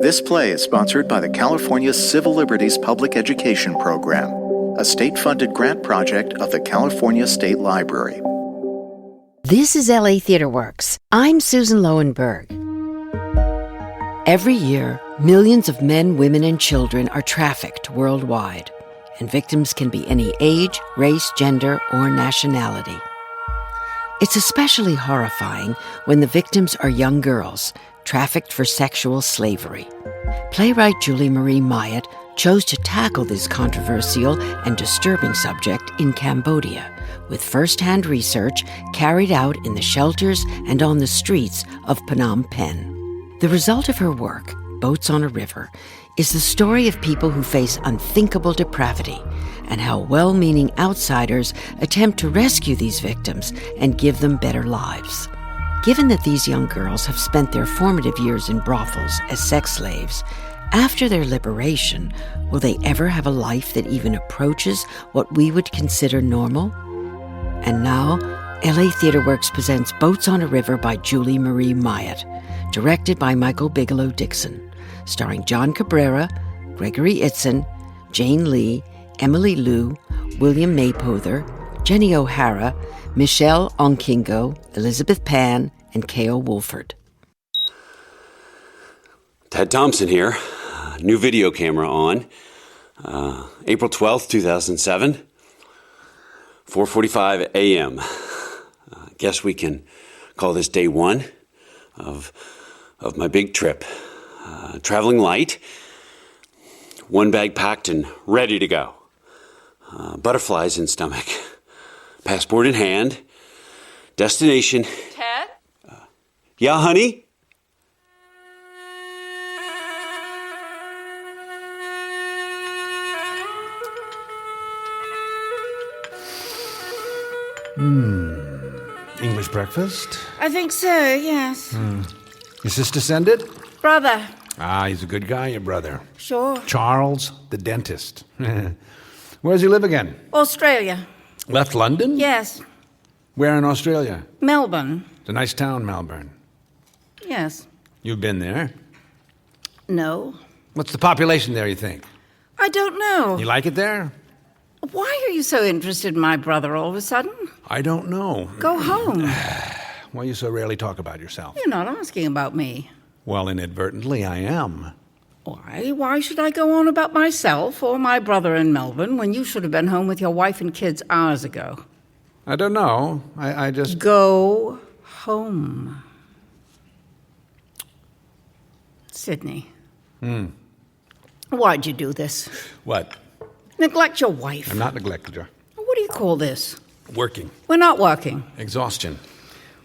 This play is sponsored by the California Civil Liberties Public Education Program, a state-funded grant project of the California State Library. This is LA TheaterWorks. I'm Susan Loewenberg. Every year, millions of men, women, and children are trafficked worldwide, and victims can be any age, race, gender, or nationality. It's especially horrifying when the victims are young girls, trafficked for sexual slavery. Playwright Julie Marie Myatt chose to tackle this controversial and disturbing subject in Cambodia, with first-hand research carried out in the shelters and on the streets of Phnom Penh. The result of her work, Boats on a River, is the story of people who face unthinkable depravity and how well-meaning outsiders attempt to rescue these victims and give them better lives. Given that these young girls have spent their formative years in brothels as sex slaves, after their liberation, will they ever have a life that even approaches what we would consider normal? And now, LA TheaterWorks presents Boats on a River by Julie Marie Myatt, directed by Michael Bigelow Dixon, starring John Cabrera, Gregory Itzin, Jane Lee, Emily Liu, William Mapother, Jenny O'Hara, Michelle Ongkingco, Elizabeth Pan, and Keo Woolford. Ted Thompson here. New video camera on. April 12th, 2007. 4:45 a.m. Guess we can call this day one of my big trip. Traveling light. One bag packed and ready to go. Butterflies in stomach. Passport in hand. Destination. Ted? Yeah, honey? English breakfast? I think so, yes. Your sister send it? Brother. Ah, he's a good guy, your brother. Sure. Charles, the dentist. Where does he live again? Australia. Left London? Yes. Where in Australia? Melbourne. It's a nice town, Melbourne. Yes. You've been there? No. What's the population there, you think? I don't know. You like it there? Why are you so interested in my brother all of a sudden? I don't know. Go home. Why you so rarely talk about yourself? You're not asking about me. Well, inadvertently, I am. Why? Why should I go on about myself or my brother in Melbourne when you should have been home with your wife and kids hours ago? I don't know. I just... Go home. Sidney. Why'd you do this? What? Neglect your wife. I'm not neglected her. What do you call this? Working. We're not working. Exhaustion.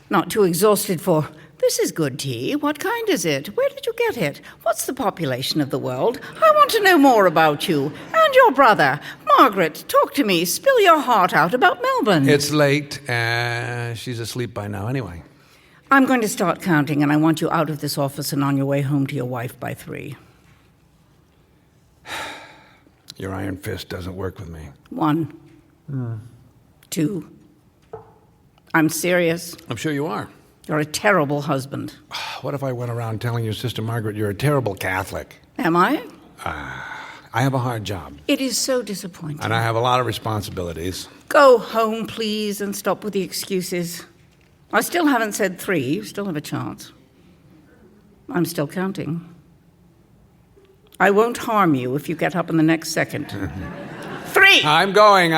Not too exhausted for, this is good tea. What kind is it? Where did you get it? What's the population of the world? I want to know more about you. And your brother. Margaret, talk to me. Spill your heart out about Melbourne. It's late. She's asleep by now anyway. I'm going to start counting, and I want you out of this office and on your way home to your wife by 3. Your iron fist doesn't work with me. 1. 2. I'm serious. I'm sure you are. You're a terrible husband. What if I went around telling your sister Margaret you're a terrible Catholic? Am I? I have a hard job. It is so disappointing. And I have a lot of responsibilities. Go home, please, and stop with the excuses. I still haven't said 3. You still have a chance. I'm still counting. I won't harm you if you get up in the next second. 3! I'm going.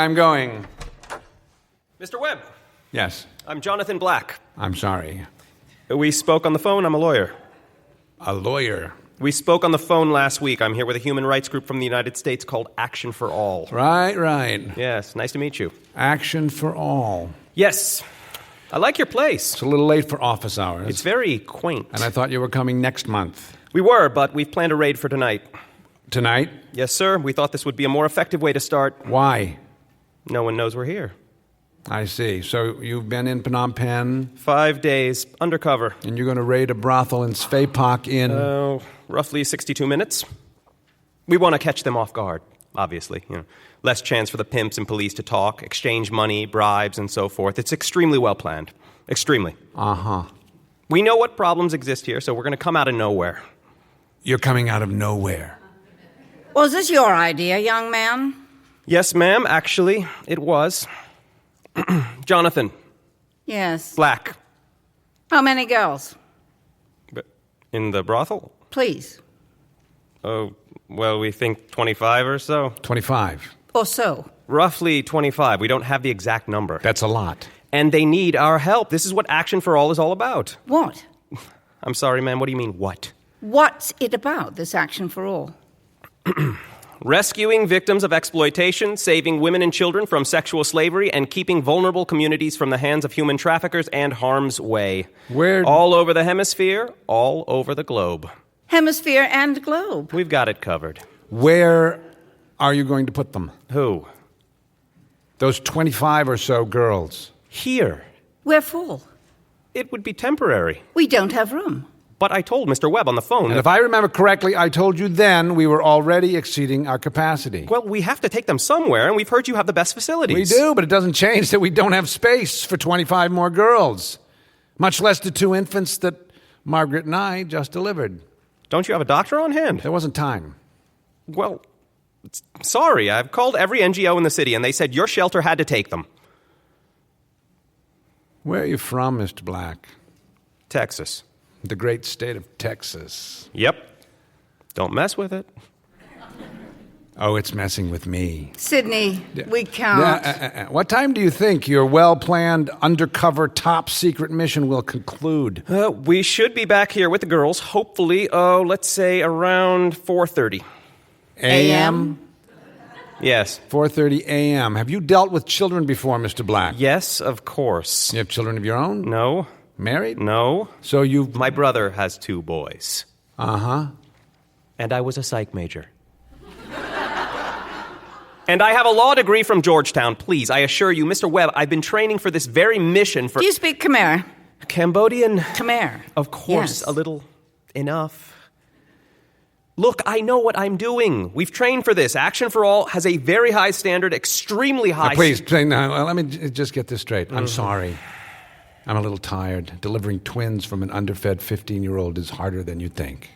Mr. Webb. Yes. I'm Jonathon Black. I'm sorry. We spoke on the phone. I'm a lawyer. A lawyer? We spoke on the phone last week. I'm here with a human rights group from the United States called Action for All. Right. Yes, nice to meet you. Action for All. Yes. I like your place. It's a little late for office hours. It's very quaint. And I thought you were coming next month. We were, but we've planned a raid for tonight. Tonight? Yes, sir. We thought this would be a more effective way to start. Why? No one knows we're here. I see. So you've been in Phnom Penh? 5 days, undercover. And you're going to raid a brothel in Sveipak in... roughly 62 minutes. We want to catch them off guard, obviously. Less chance for the pimps and police to talk, exchange money, bribes, and so forth. It's extremely well planned. Extremely. Uh-huh. We know what problems exist here, so we're going to come out of nowhere. You're coming out of nowhere. Was this your idea, young man? Yes, ma'am, actually, it was. Jonathon. Yes. Black. How many girls? In the brothel? Please. Oh, well, we think 25 or so. 25. Or so. Roughly 25. We don't have the exact number. That's a lot. And they need our help. This is what Action for All is all about. What? I'm sorry, ma'am, what do you mean, what? What's it about, this Action for All? Rescuing victims of exploitation, saving women and children from sexual slavery, and keeping vulnerable communities from the hands of human traffickers and harm's way. Where? All over the hemisphere, all over the globe. Hemisphere and globe. We've got it covered. Where are you going to put them? Who? Those 25 or so girls. Here. We're full. It would be temporary. We don't have room. But I told Mr. Webb on the phone And that... if I remember correctly, I told you then we were already exceeding our capacity. Well, we have to take them somewhere, and we've heard you have the best facilities. We do, but it doesn't change that we don't have space for 25 more girls. Much less the 2 infants that Margaret and I just delivered. Don't you have a doctor on hand? There wasn't time. Well, sorry, I've called every NGO in the city, and they said your shelter had to take them. Where are you from, Mr. Black? Texas. The great state of Texas. Yep. Don't mess with it. Oh, it's messing with me. Sidney, we can't. What time do you think your well-planned, undercover, top-secret mission will conclude? We should be back here with the girls, hopefully, let's say around 4:30. A.M.? Yes. 4:30 a.m. Have you dealt with children before, Mr. Black? Yes, of course. You have children of your own? No. Married? No. So you've... My brother has 2 boys. Uh-huh. And I was a psych major. And I have a law degree from Georgetown. Please, I assure you, Mr. Webb, I've been training for this very mission for... Do you speak Khmer? Cambodian? Khmer. Of course, Yes. a little enough. Look, I know what I'm doing. We've trained for this. Action for All has a very high standard, extremely high... Please, let me just get this straight. I'm sorry. I'm a little tired. Delivering twins from an underfed 15-year-old is harder than you think.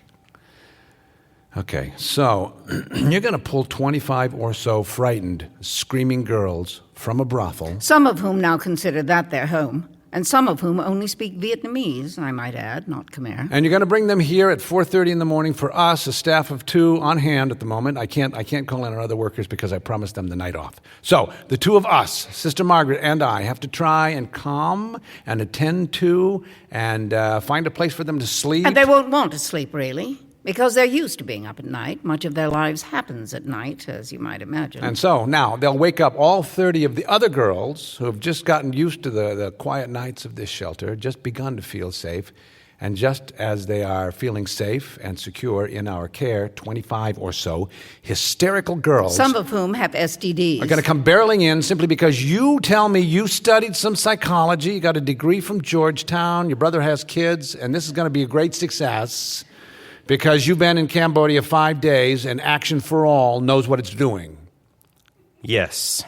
Okay, so you're going to pull 25 or so frightened, screaming girls from a brothel. Some of whom now consider that their home, and some of whom only speak Vietnamese, I might add, not Khmer. And you're going to bring them here at 4:30 in the morning for us, a staff of 2 on hand at the moment. I can't call in our other workers because I promised them the night off. So the 2 of us, Sister Margaret and I, have to try and calm and attend to and find a place for them to sleep. And they won't want to sleep, really, because they're used to being up at night. Much of their lives happens at night, as you might imagine. And so now they'll wake up all 30 of the other girls who have just gotten used to the quiet nights of this shelter, just begun to feel safe. And just as they are feeling safe and secure in our care, 25 or so hysterical girls... Some of whom have STDs. ...are going to come barreling in simply because you tell me you studied some psychology, you got a degree from Georgetown, your brother has kids, and this is going to be a great success... because you've been in Cambodia 5 days and Action for All knows what it's doing. Yes.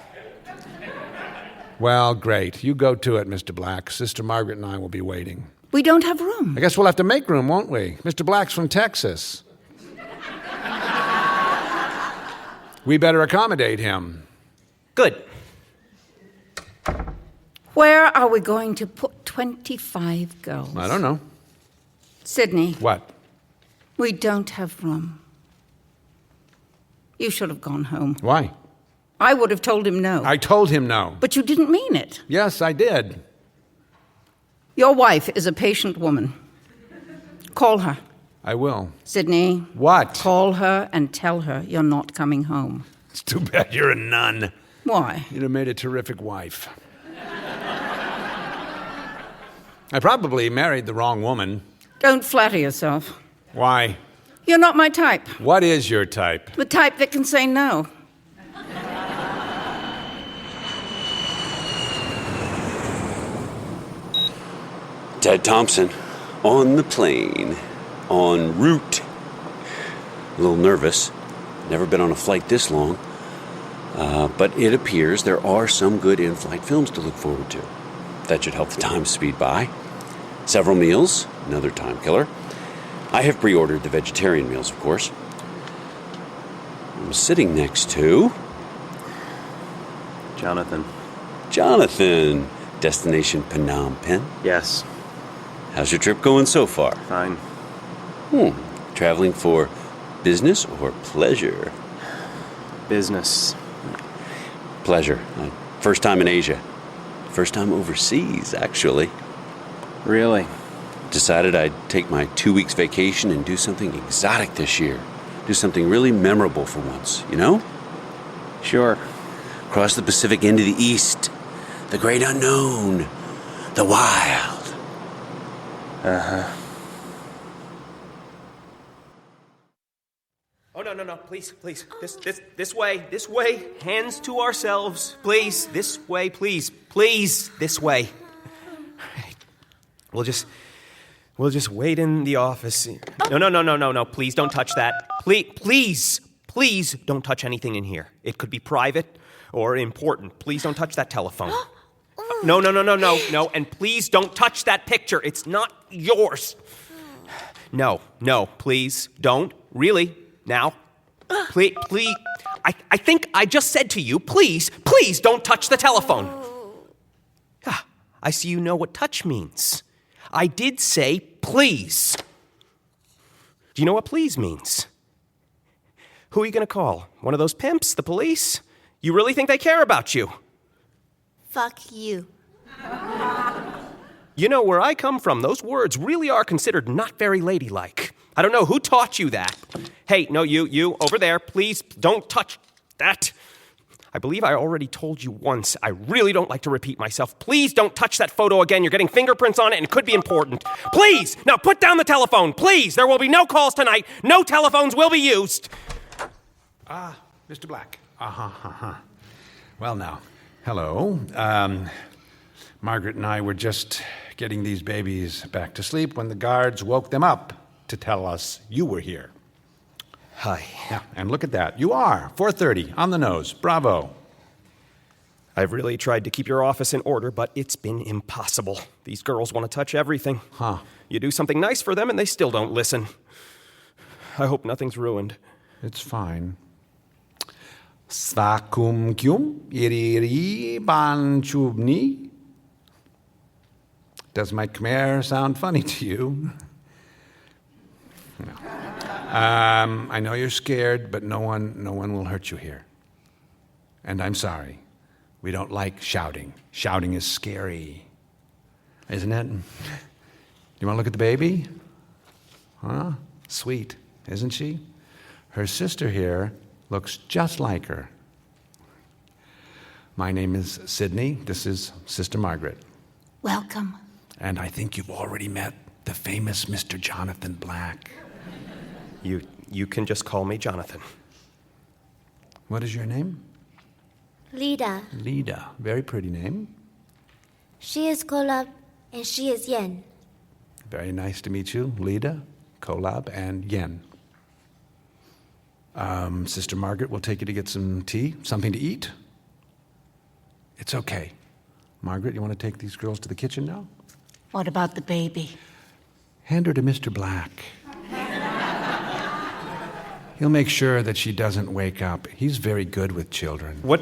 Well, great. You go to it, Mr. Black. Sister Margaret and I will be waiting. We don't have room. I guess we'll have to make room, won't we? Mr. Black's from Texas. We better accommodate him. Good. Where are we going to put 25 girls? I don't know. Sidney. What? We don't have room. You should have gone home. Why? I would have told him no. I told him no. But you didn't mean it. Yes, I did. Your wife is a patient woman. Call her. I will. Sidney. What? Call her and tell her you're not coming home. It's too bad you're a nun. Why? You'd have made a terrific wife. I probably married the wrong woman. Don't flatter yourself. Why? You're not my type. What is your type? The type that can say no. Ted Thompson, on the plane, en route. A little nervous. Never been on a flight this long. But it appears there are some good in-flight films to look forward to. That should help the time speed by. Several meals, another time killer. I have pre-ordered the vegetarian meals, of course. I'm sitting next to... Jonathon. Jonathon. Destination Phnom Penh? Yes. How's your trip going so far? Fine. Traveling for business or pleasure? Business. Pleasure. First time in Asia. First time overseas, actually. Really? Decided I'd take my 2 weeks vacation and do something exotic this year. Do something really memorable for once, you know? Sure. Cross the Pacific into the east. The great unknown. The wild. Uh-huh. Oh, no, please. This way. Hands to ourselves, please. This way, please. Please, this way. We'll just wait in the office. No, please don't touch that. Please don't touch anything in here. It could be private or important. Please don't touch that telephone. No, and please don't touch that picture. It's not yours. No, please don't. Really, now. Please. I think I just said to you, please don't touch the telephone. I see you know what touch means. I did say please. Do you know what please means? Who are you going to call? One of those pimps? The police? You really think they care about you? Fuck you. You know, where I come from, those words really are considered not very ladylike. I don't know who taught you that. Hey, no, you, over there, please don't touch that. I believe I already told you once. I really don't like to repeat myself. Please don't touch that photo again. You're getting fingerprints on it and it could be important. Please! Now put down the telephone, please! There will be no calls tonight. No telephones will be used. Mr. Black. Well, now, hello. Margaret and I were just getting these babies back to sleep when the guards woke them up to tell us you were here. Hi. Yeah, and look at that. You are. 4:30, on the nose. Bravo. I've really tried to keep your office in order, but it's been impossible. These girls want to touch everything. You do something nice for them and they still don't listen. I hope nothing's ruined. It's fine. Svakum kyum iriri ban chubni. Does my Khmer sound funny to you? No. I know you're scared, but no one will hurt you here. And I'm sorry. We don't like shouting. Shouting is scary. Isn't it? You want to look at the baby? Huh? Sweet, isn't she? Her sister here looks just like her. My name is Sidney. This is Sister Margaret. Welcome. And I think you've already met the famous Mr. Jonathon Black. You can just call me Jonathon. What is your name? Lida. Lida. Very pretty name. She is Kolab and she is Yen. Very nice to meet you, Lida, Kolab, and Yen. Sister Margaret will take you to get some tea, something to eat. It's okay. Margaret, you want to take these girls to the kitchen now? What about the baby? Hand her to Mr. Black. He'll make sure that she doesn't wake up. He's very good with children. What?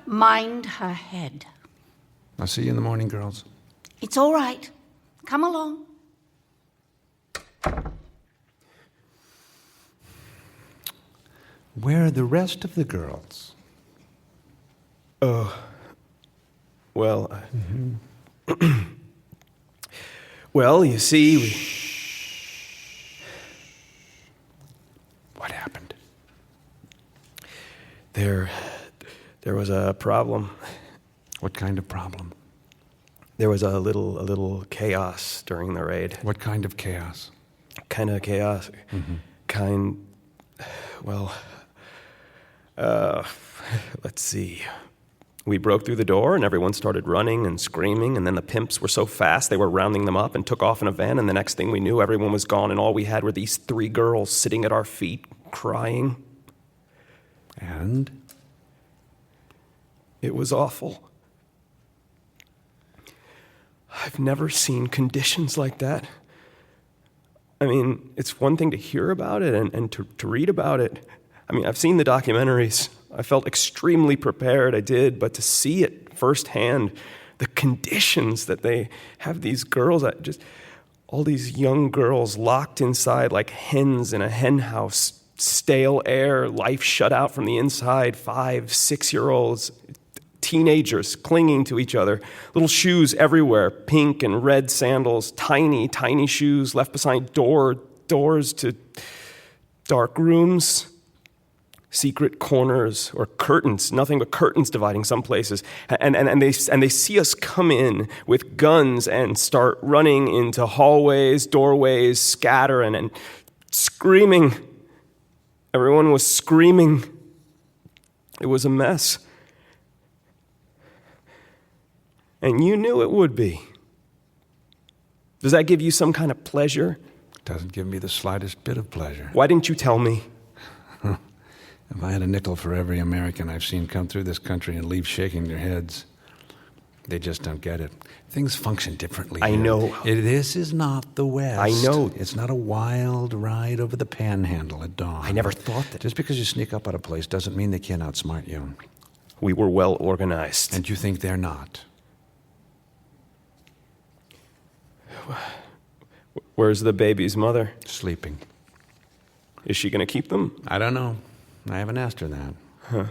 Mind her head. I'll see you in the morning, girls. It's all right. Come along. Where are the rest of the girls? Well, well, you see, What happened? There was a problem. What kind of problem? There was a little chaos during the raid. What kind of chaos? Kind of chaos. Let's see. We broke through the door and everyone started running and screaming, and then the pimps were so fast they were rounding them up and took off in a van, and the next thing we knew everyone was gone and all we had were these 3 girls sitting at our feet crying. And? It was awful. I've never seen conditions like that. I mean, it's one thing to hear about it and to read about it. I mean, I've seen the documentaries. I felt extremely prepared, I did, but to see it firsthand, the conditions that they have these girls, all these young girls locked inside like hens in a hen house, stale air, life shut out from the inside, 5, 6-year-olds, teenagers clinging to each other, little shoes everywhere, pink and red sandals, tiny, tiny shoes left beside doors to dark rooms, secret corners or curtains, nothing but curtains dividing some places. And they see us come in with guns and start running into hallways, doorways, scatter and screaming. Everyone was screaming. It was a mess. And you knew it would be. Does that give you some kind of pleasure? It doesn't give me the slightest bit of pleasure. Why didn't you tell me? If I had a nickel for every American I've seen come through this country and leave shaking their heads, they just don't get it. Things function differently I here. know. This is not the West. I know. It's not a wild ride over the panhandle at dawn. I never thought that. Just because you sneak up at a place doesn't mean they can't outsmart you. We were well organized. And you think they're not. Where's the baby's mother? Sleeping. Is she going to keep them? I don't know. I haven't asked her that. Huh.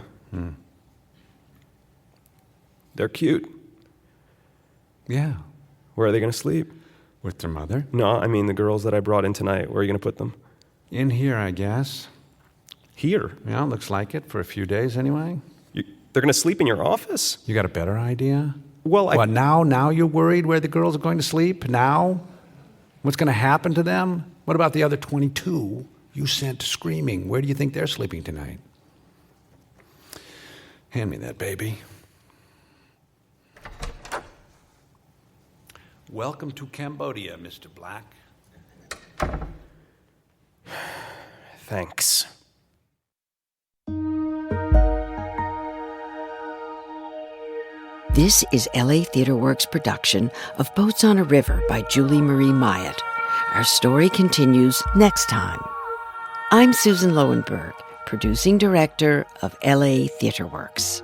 They're cute. Yeah. Where are they going to sleep? With their mother? No, I mean the girls that I brought in tonight. Where are you going to put them? In here, I guess. Here? Yeah, looks like it. For a few days, anyway. They're going to sleep in your office? You got a better idea? Well, What, now you're worried where the girls are going to sleep? Now? What's going to happen to them? What about the other 22 you sent screaming? Where do you think they're sleeping tonight? Hand me that baby. Welcome to Cambodia, Mr. Black. Thanks. This is LA Theatre Works' production of Boats on a River by Julie Marie Myatt. Our story continues next time. I'm Susan Loewenberg, producing director of LA Theatre Works.